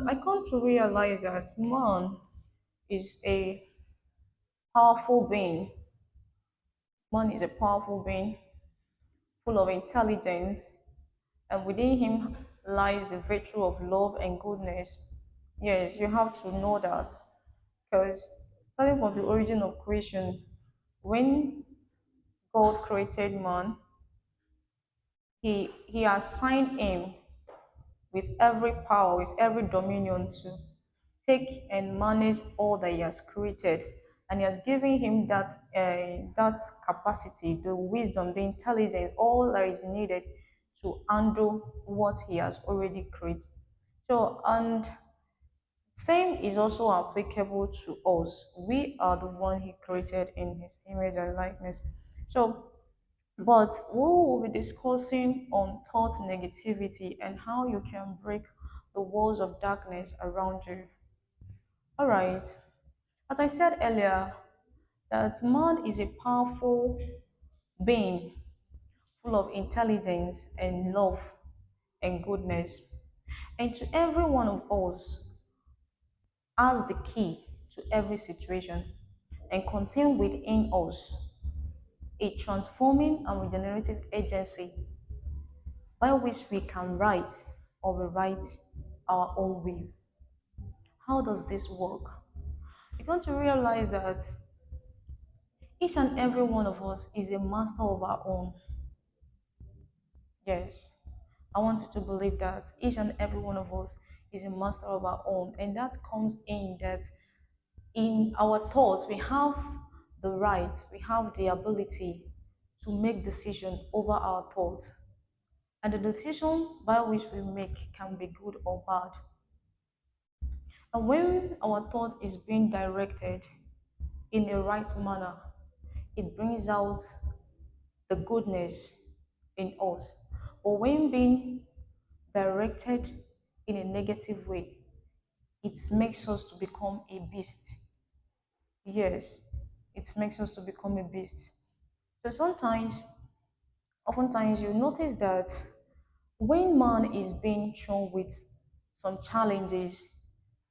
I come to realize that man is a powerful being. Man is a powerful being full of intelligence, and within him lies the virtue of love and goodness. Yes, you have to know that because starting from the origin of creation, when God created man, he assigned him with every power, with every dominion to take and manage all that he has created. And he has given him that capacity, the wisdom, the intelligence, all that is needed to handle what he has already created. So, and same is also applicable to us. We are the one he created in his image and likeness. So, but we will be discussing on thought negativity and how you can break the walls of darkness around you. All right. As I said earlier, that man is a powerful being full of intelligence and love and goodness. And to every one of us has the key to every situation and contain within us a transforming and regenerative agency by which we can write or rewrite our own will. How does this work? You're going to realize that each and every one of us is a master of our own. Yes, I want you to believe that each and every one of us is a master of our own, and that comes in that in our thoughts we have the right, we have the ability to make decision over our thoughts, and the decision by which we make can be good or bad. And when our thought is being directed in the right manner, it brings out the goodness in us. But when being directed in a negative way, it makes us to become a beast. Yes, it makes us to become a beast. So sometimes, oftentimes, you notice that when man is being shown with some challenges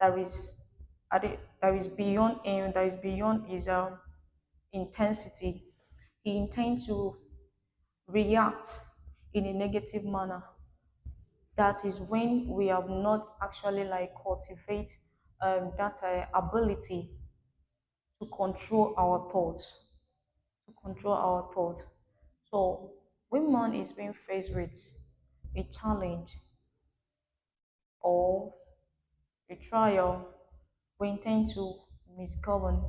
that is that is beyond him, that is beyond his intensity, he intends to react in a negative manner. That is when we have not actually like cultivate that ability to control our thoughts, to control our thoughts. So when man is being faced with a challenge or a trial, we intend to misgovern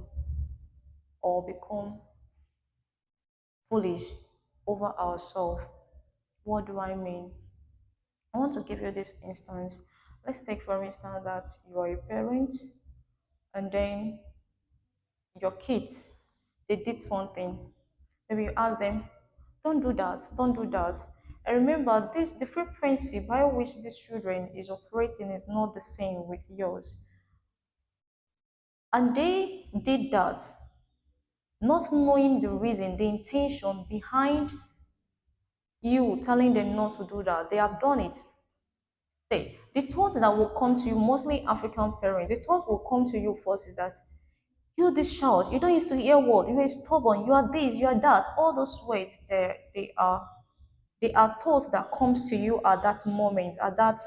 or become foolish over ourselves. What do I mean? I want to give you this instance. Let's take for instance that you are a parent and then your kids they did something. Maybe you ask them, don't do that, don't do that. And remember, this the frequency by which these children is operating is not the same with yours. And they did that, not knowing the reason, the intention behind you telling them not to do that. They have done it. Say, the thought that will come to you, mostly African parents, the thought will come to you first is that you this child, you don't used to hear word, you are stubborn, you are this, you are that. All those words, they are thoughts that comes to you at that moment, at that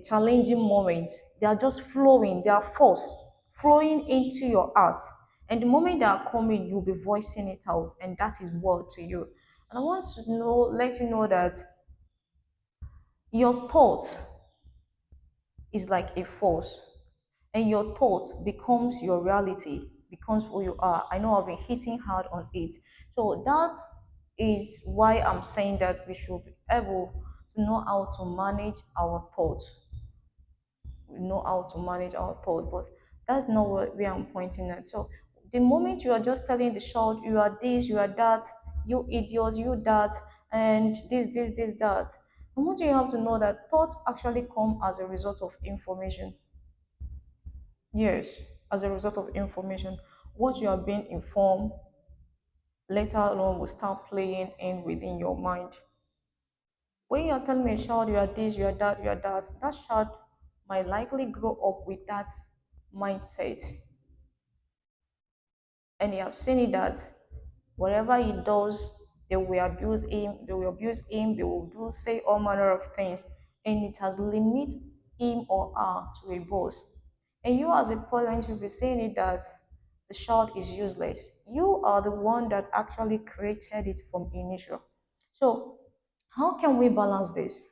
challenging moment. They are just flowing, they are force flowing into your heart. And the moment they are coming, you'll be voicing it out, and that is word to you. And I want to let you know that your thoughts is like a force, and your thoughts becomes your reality, becomes who you are. I know I've been hitting hard on it. So that is why I'm saying that we should be able to know how to manage our thoughts. We know how to manage our thoughts, but that's not what where I'm pointing at. So the moment you are just telling the child you are this, you are that, you idiot, you that, and this, that. The moment you have to know that thoughts actually come as a result of information. Yes, as a result of information. What you are being informed later on will start playing in within your mind. When you are telling a child you are this, you are that, that child might likely grow up with that mindset. And you have seen it that whatever he does, they will do say all manner of things, and it has limit him or her to a boss. And you as a parent will be saying it that the child is useless. You are the one that actually created it from initial. So how can we balance this?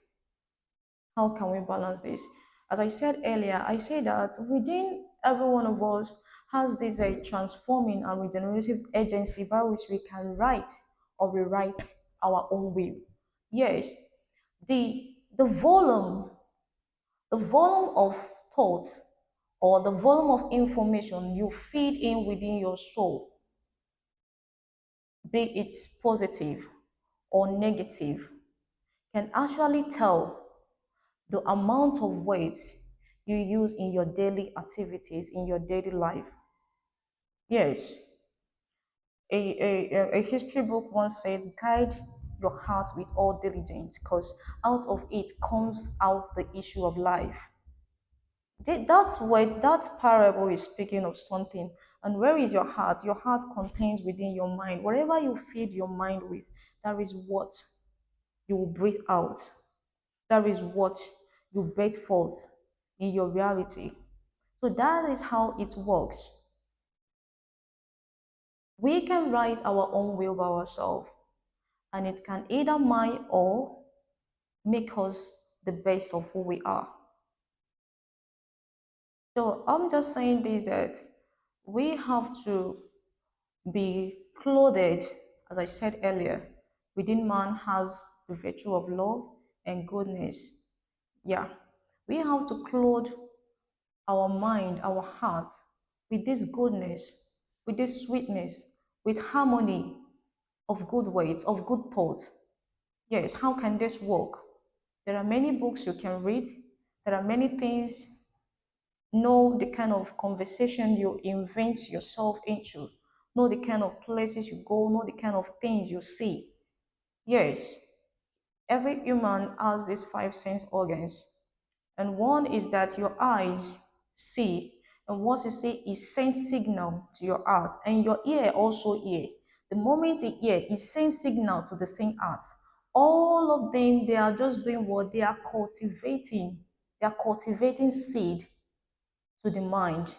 How can we balance this? As I said earlier, I say that within every one of us has this transforming and regenerative agency by which we can write or rewrite our own will. Yes, the volume of thoughts or the volume of information you feed in within your soul, be it positive or negative, can actually tell the amount of weight you use in your daily activities, in your daily life. Yes, a history book once said, guide your heart with all diligence, because out of it comes out the issue of life. That's what that parable is speaking of something. And where is your heart? Your heart contains within your mind. Whatever you feed your mind with, that is what you will breathe out. That is what you breathe forth in your reality. So that is how it works. We can write our own will by ourselves, and it can either mind or make us the best of who we are. So I'm just saying this that we have to be clothed, as I said earlier, within man has the virtue of love and goodness. Yeah, we have to clothe our mind, our heart with this goodness, with this sweetness, with harmony of good words, of good thoughts. Yes, how can this work? There are many books you can read. There are many things, know the kind of conversation you invent yourself into, know the kind of places you go, know the kind of things you see. Yes, every human has these five sense organs. And one is that your eyes see, and what you see is send signal to your heart, and your ear also hear. The moment you hear, it sends signal to the same heart. All of them, they are just doing what they are cultivating. They are cultivating seed to the mind.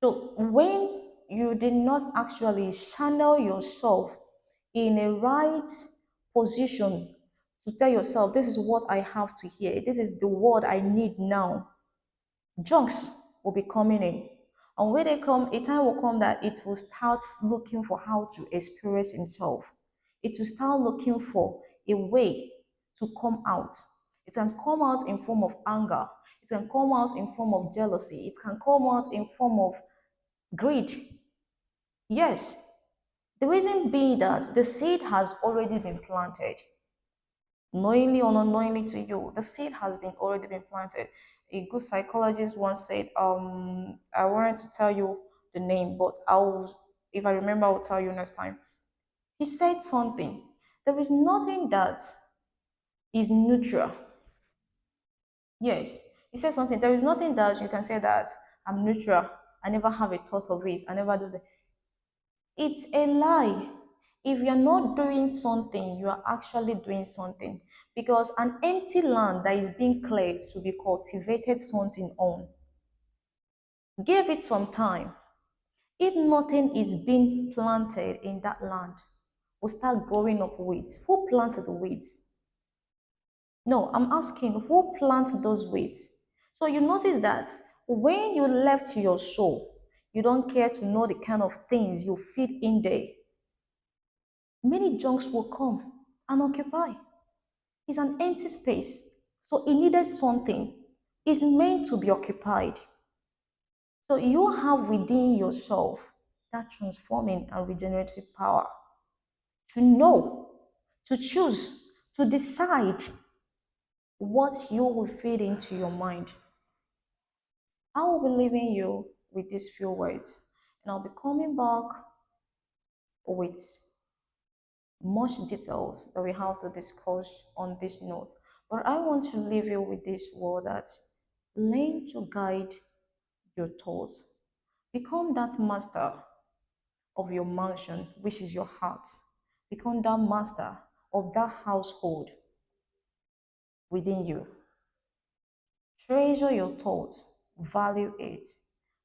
So when you did not actually channel yourself in a right position to tell yourself, this is what I have to hear, this is the word I need now, junks will be coming in. And when they come, a time will come that it will start looking for how to express himself. It will start looking for a way to come out. It can come out in form of anger. It can come out in form of jealousy. It can come out in form of greed. Yes. The reason being that the seed has already been planted, knowingly or unknowingly to you, the seed has been already been planted. A good psychologist once said, I wanted to tell you the name, but if I remember, I'll tell you next time. He said something. There is nothing that is neutral. Yes, he said something. There is nothing that you can say that I'm neutral. I never have a thought of it. I never do that. It's a lie. If you're not doing something, you are actually doing something. Because an empty land that is being cleared to be cultivated something on, give it some time. If nothing is being planted in that land, will start growing up weeds. Who planted the weeds? No, I'm asking who planted those weeds? So you notice that when you left your soul, you don't care to know the kind of things you feed in there. Many junks will come and occupy. It's an empty space. So it needed something. It's meant to be occupied. So you have within yourself that transforming and regenerative power to know, to choose, to decide what you will feed into your mind. I will be leaving you with these few words, and I'll be coming back with much details that we have to discuss on this note. But I want to leave you with this word that Learn to guide your thoughts. Become that master of your mansion, which is your heart. Become that master of that household within you. Treasure your thoughts, value it.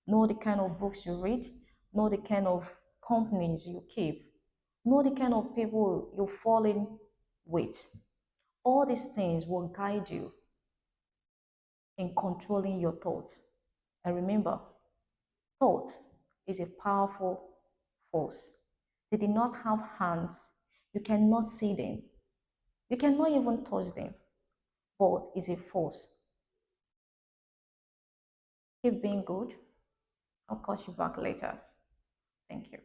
Know the kind of books you read, know the kind of companies you keep, know the kind of people you fall in with. All these things will guide you in controlling your thoughts. And remember, thought is a powerful force. They did not have hands. You cannot see them. You cannot even touch them. But it's a force. Keep being good. I'll call you back later. Thank you.